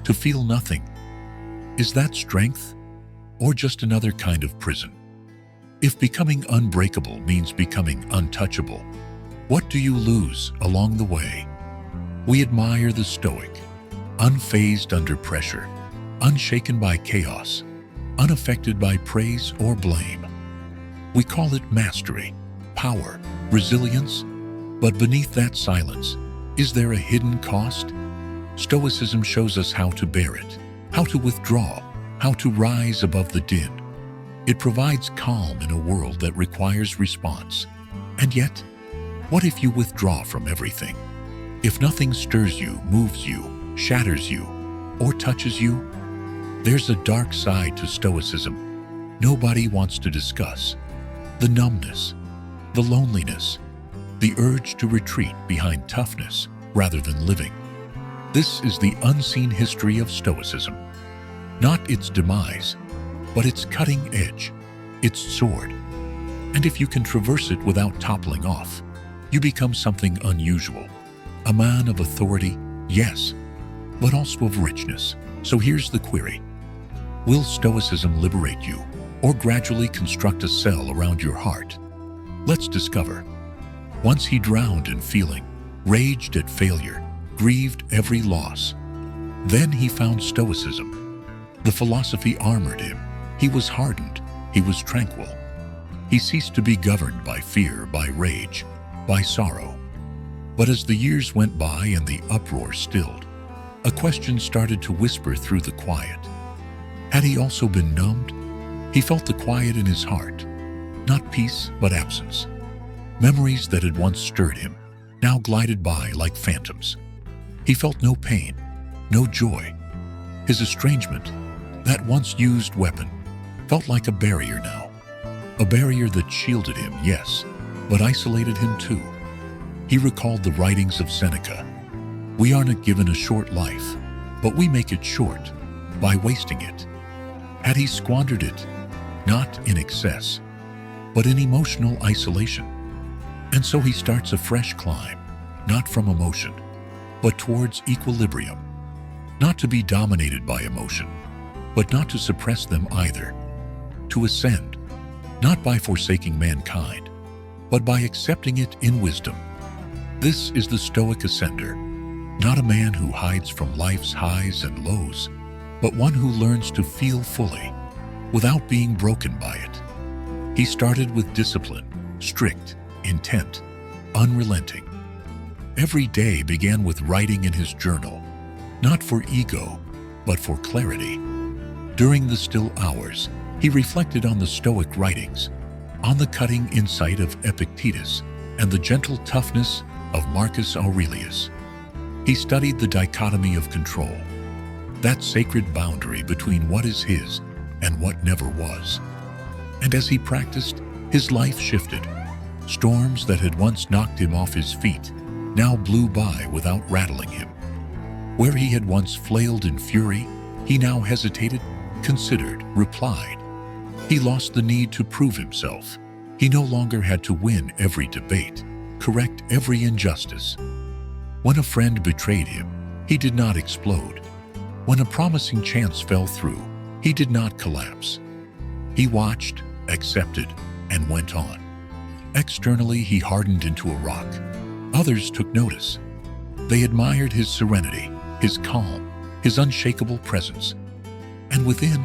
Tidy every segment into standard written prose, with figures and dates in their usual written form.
to feel nothing. Is that strength, or just another kind of prison? If becoming unbreakable means becoming untouchable, what do you lose along the way? We admire the Stoic, unfazed under pressure, unshaken by chaos, unaffected by praise or blame. We call it mastery, power, resilience, but beneath that silence, is there a hidden cost? Stoicism shows us how to bear it, how to withdraw, how to rise above the din. It provides calm in a world that requires response. And yet, what if you withdraw from everything? If nothing stirs you, moves you, shatters you, or touches you? There's a dark side to Stoicism nobody wants to discuss. The numbness, the loneliness, the urge to retreat behind toughness rather than living. This is the unseen history of Stoicism. Not its demise, but its cutting edge, its sword. And if you can traverse it without toppling off, you become something unusual. A man of authority, yes, but also of richness. So here's the query. Will Stoicism liberate you, or gradually construct a cell around your heart? Let's discover. Once he drowned in feeling, raged at failure, grieved every loss. Then he found Stoicism. The philosophy armored him. He was hardened. He was tranquil. He ceased to be governed by fear, by rage, by sorrow. But as the years went by and the uproar stilled, a question started to whisper through the quiet. Had he also been numbed? He felt the quiet in his heart, not peace, but absence. Memories that had once stirred him now glided by like phantoms. He felt no pain, no joy. His estrangement, that once used weapon, felt like a barrier now. A barrier that shielded him, yes, but isolated him too. He recalled the writings of Seneca. We are not given a short life, but we make it short by wasting it. Had he squandered it, not in excess, but in emotional isolation? And so he starts a fresh climb, not from emotion, but towards equilibrium. Not to be dominated by emotion, but not to suppress them either. To ascend, not by forsaking mankind, but by accepting it in wisdom. This is the Stoic ascender, not a man who hides from life's highs and lows, but one who learns to feel fully, without being broken by it. He started with discipline, strict, intent, unrelenting. Every day began with writing in his journal, not for ego, but for clarity. During the still hours, he reflected on the Stoic writings, on the cutting insight of Epictetus and the gentle toughness of Marcus Aurelius. He studied the dichotomy of control, that sacred boundary between what is his and what never was. And as he practiced, his life shifted. Storms that had once knocked him off his feet now blew by without rattling him. Where he had once flailed in fury, he now hesitated, considered, replied. He lost the need to prove himself. He no longer had to win every debate, correct every injustice. When a friend betrayed him, he did not explode. When a promising chance fell through, he did not collapse. He watched, accepted, and went on. Externally, he hardened into a rock. Others took notice. They admired his serenity, his calm, his unshakable presence. And within,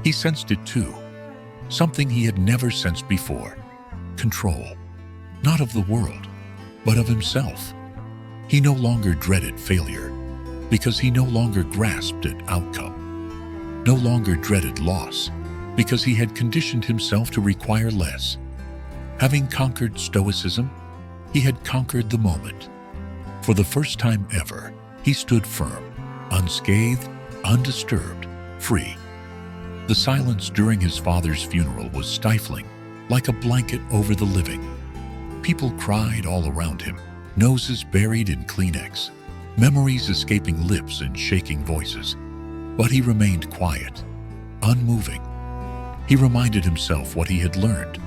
he sensed it too. Something he had never sensed before. Control. Not of the world, but of himself. He no longer dreaded failure, because he no longer grasped at outcome. No longer dreaded loss, because he had conditioned himself to require less. Having conquered Stoicism, he had conquered the moment. For the first time ever, he stood firm, unscathed, undisturbed, free. The silence during his father's funeral was stifling, like a blanket over the living. People cried all around him, noses buried in Kleenex, memories escaping lips and shaking voices. But he remained quiet, unmoving. He reminded himself what he had learned.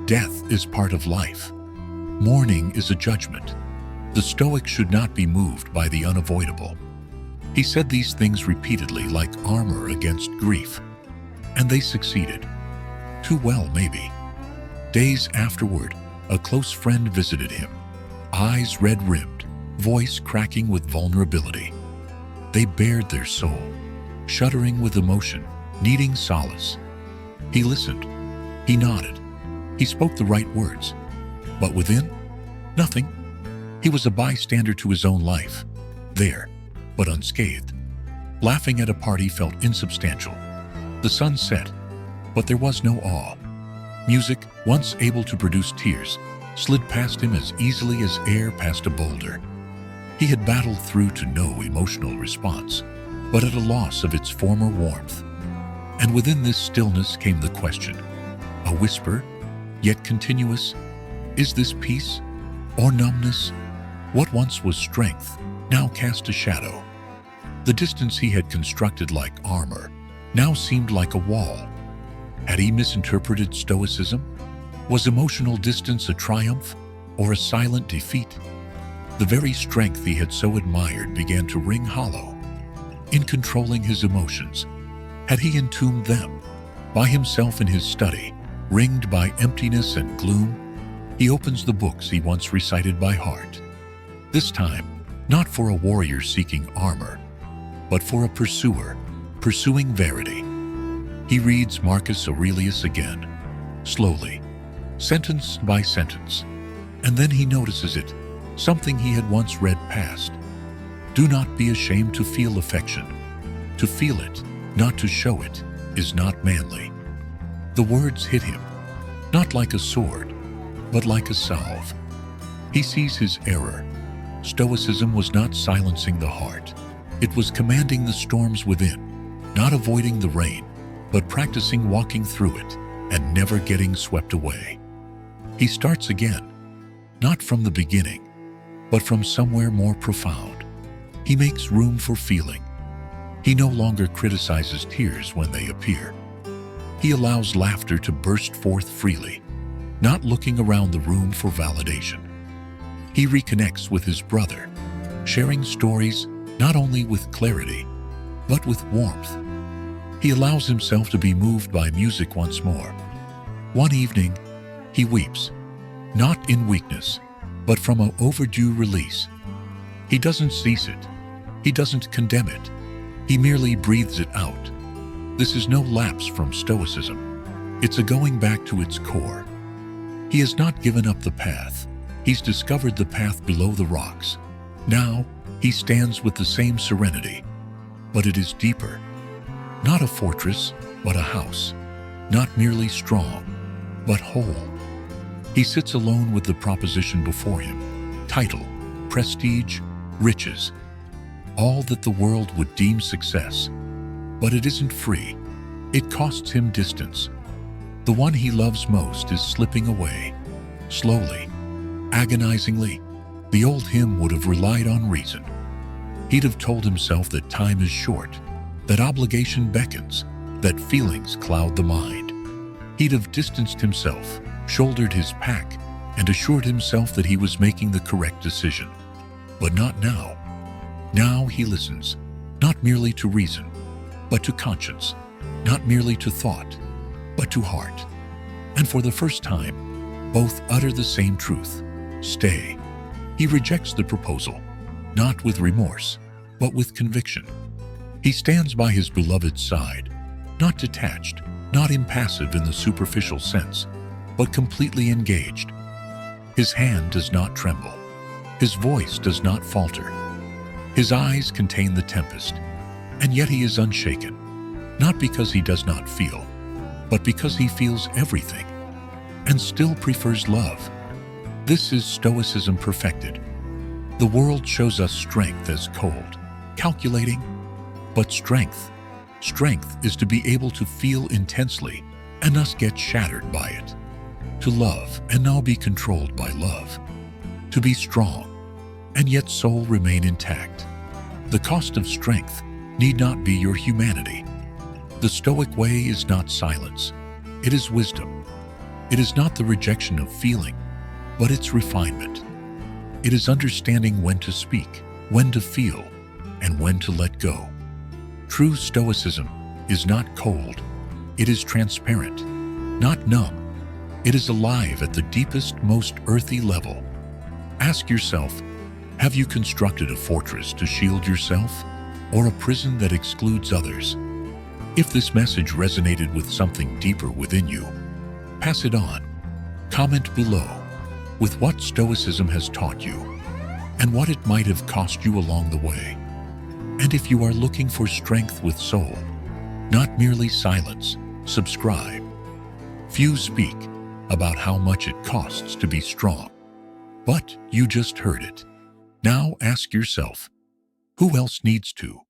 Death is part of life. Mourning is a judgment. The Stoic should not be moved by the unavoidable. He said these things repeatedly like armor against grief, and they succeeded. Too well, maybe. Days afterward, a close friend visited him, eyes red-rimmed, voice cracking with vulnerability. They bared their soul, shuddering with emotion, needing solace. He listened. He nodded. He spoke the right words. But within, nothing. He was a bystander to his own life, there, but unscathed. Laughing at a party felt insubstantial. The sun set, but there was no awe. Music, once able to produce tears, slid past him as easily as air past a boulder. He had battled through to no emotional response, but at a loss of its former warmth. And within this stillness came the question, a whisper, yet continuous, is this peace or numbness? What once was strength now cast a shadow. The distance he had constructed like armor now seemed like a wall. Had he misinterpreted Stoicism? Was emotional distance a triumph or a silent defeat? The very strength he had so admired began to ring hollow. In controlling his emotions, had he entombed them? By himself in his study, ringed by emptiness and gloom, he opens the books he once recited by heart. This time, not for a warrior seeking armor, but for a pursuer, pursuing verity. He reads Marcus Aurelius again, slowly, sentence by sentence, and then he notices it, something he had once read past. Do not be ashamed to feel affection. To feel it, not to show it, is not manly. The words hit him, not like a sword, but like a salve. He sees his error. Stoicism was not silencing the heart. It was commanding the storms within, not avoiding the rain, but practicing walking through it and never getting swept away. He starts again, not from the beginning, but from somewhere more profound. He makes room for feeling. He no longer criticizes tears when they appear. He allows laughter to burst forth freely, not looking around the room for validation. He reconnects with his brother, sharing stories not only with clarity, but with warmth. He allows himself to be moved by music once more. One evening, he weeps, not in weakness, but from an overdue release. He doesn't cease it. He doesn't condemn it. He merely breathes it out. This is no lapse from Stoicism. It's a going back to its core. He has not given up the path. He's discovered the path below the rocks. Now, he stands with the same serenity, but it is deeper. Not a fortress, but a house. Not merely strong, but whole. He sits alone with the proposition before him. Title, prestige, riches. All that the world would deem success. But it isn't free. It costs him distance. The one he loves most is slipping away. Slowly, agonizingly. The old hymn would have relied on reason. He'd have told himself that time is short, that obligation beckons, that feelings cloud the mind. He'd have distanced himself, shouldered his pack, and assured himself that he was making the correct decision. But not now. Now he listens, not merely to reason, but to conscience, not merely to thought, but to heart. And for the first time, both utter the same truth. Stay. He rejects the proposal, not with remorse, but with conviction. He stands by his beloved's side, not detached, not impassive in the superficial sense, but completely engaged. His hand does not tremble. His voice does not falter. His eyes contain the tempest, and yet he is unshaken, not because he does not feel, but because he feels everything, and still prefers love. This is Stoicism perfected. The world shows us strength as cold, calculating, but strength is to be able to feel intensely and thus get shattered by it. To love and now be controlled by love. To be strong and yet soul remain intact. The cost of strength need not be your humanity. The Stoic way is not silence. It is wisdom. It is not the rejection of feeling, but its refinement. It is understanding when to speak, when to feel, and when to let go. True Stoicism is not cold, it is transparent, not numb. It is alive at the deepest, most earthy level. Ask yourself, have you constructed a fortress to shield yourself, or a prison that excludes others? If this message resonated with something deeper within you, pass it on. Comment below with what Stoicism has taught you and what it might have cost you along the way. And if you are looking for strength with soul, not merely silence, subscribe. Few speak about how much it costs to be strong, but you just heard it. Now ask yourself, who else needs to?